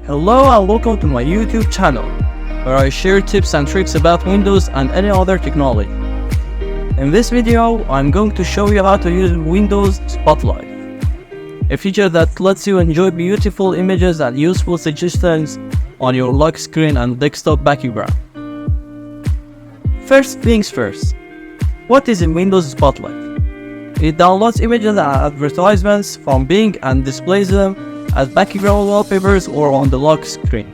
Hello and welcome to my YouTube channel, where I share tips and tricks about Windows and any other technology. In this video, I'm going to show you how to use Windows Spotlight, a feature that lets you enjoy beautiful images and useful suggestions on your lock screen and desktop background. First things first, what is in Windows Spotlight? It downloads images and advertisements from Bing and displays them as background wallpapers or on the lock screen.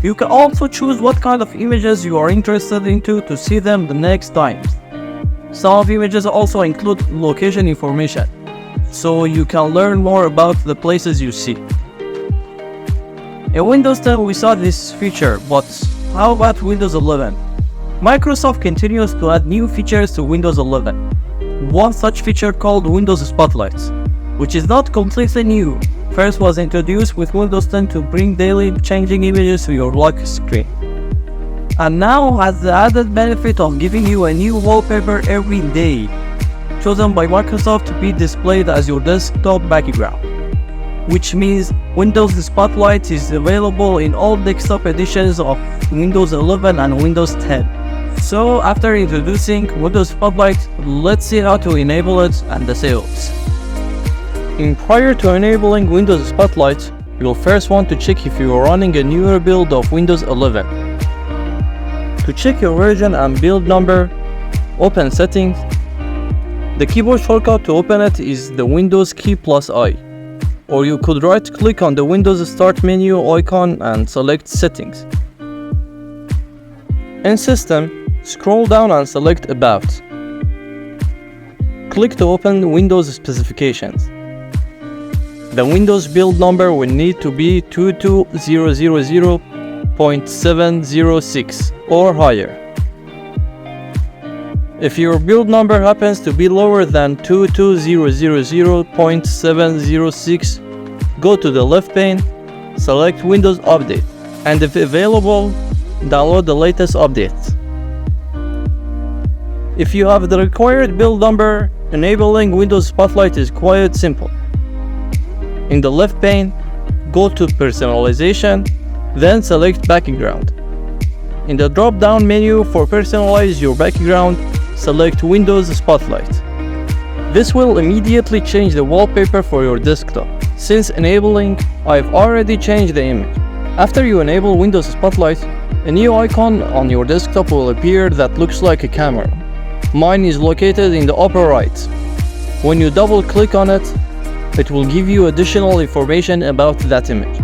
You can also choose what kind of images you are interested in to see them the next time. Some images also include location information, so you can learn more about the places you see. In Windows 10 we saw this feature, but how about Windows 11? Microsoft continues to add new features to Windows 11. One such feature called Windows Spotlight, which is not completely new, first was introduced with Windows 10 to bring daily changing images to your lock screen, and now has the added benefit of giving you a new wallpaper every day, chosen by Microsoft to be displayed as your desktop background, which means Windows Spotlight is available in all desktop editions of Windows 11 and Windows 10. So after introducing Windows Spotlight, let's see how to enable it and the settings. Prior to enabling Windows Spotlight, you'll first want to check if you are running a newer build of Windows 11. To check your version and build number, open Settings. The keyboard shortcut to open it is the Windows key plus I, or you could right click on the Windows Start menu icon and select Settings. In System, scroll down and select About. Click to open Windows Specifications. The Windows build number will need to be 22000.706 or higher. If your build number happens to be lower than 22000.706, go to the left pane, select Windows Update, and if available, download the latest updates. If you have the required build number, enabling Windows Spotlight is quite simple. In the left pane, go to Personalization, then select Background. In the drop-down menu for Personalize your background, select Windows Spotlight. This will immediately change the wallpaper for your desktop. Since enabling, I've already changed the image. After you enable Windows Spotlight, a new icon on your desktop will appear that looks like a camera. Mine is located in the upper right. When you double click on it, it will give you additional information about that image.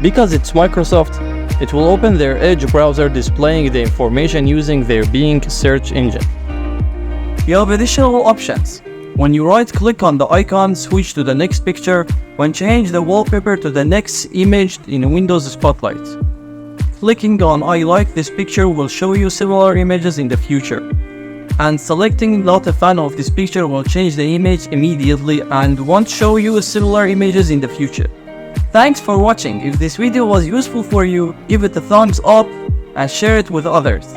Because it's Microsoft, it will open their Edge browser displaying the information using their Bing search engine. You have additional options. When you right click on the icon, switch to the next picture, when change the wallpaper to the next image in Windows Spotlight. Clicking on I like this picture will show you similar images in the future. And selecting not a fan of this picture will change the image immediately and won't show you similar images in the future. Thanks for watching. If this video was useful for you, give it a thumbs up and share it with others.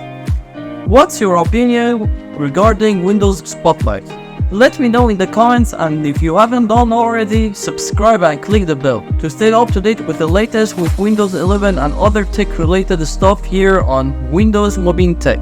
What's your opinion regarding Windows Spotlight? Let me know in the comments, and if you haven't done already, subscribe and click the bell to stay up to date with the latest with Windows 11 and other tech related stuff here on Windows Mobin Tech.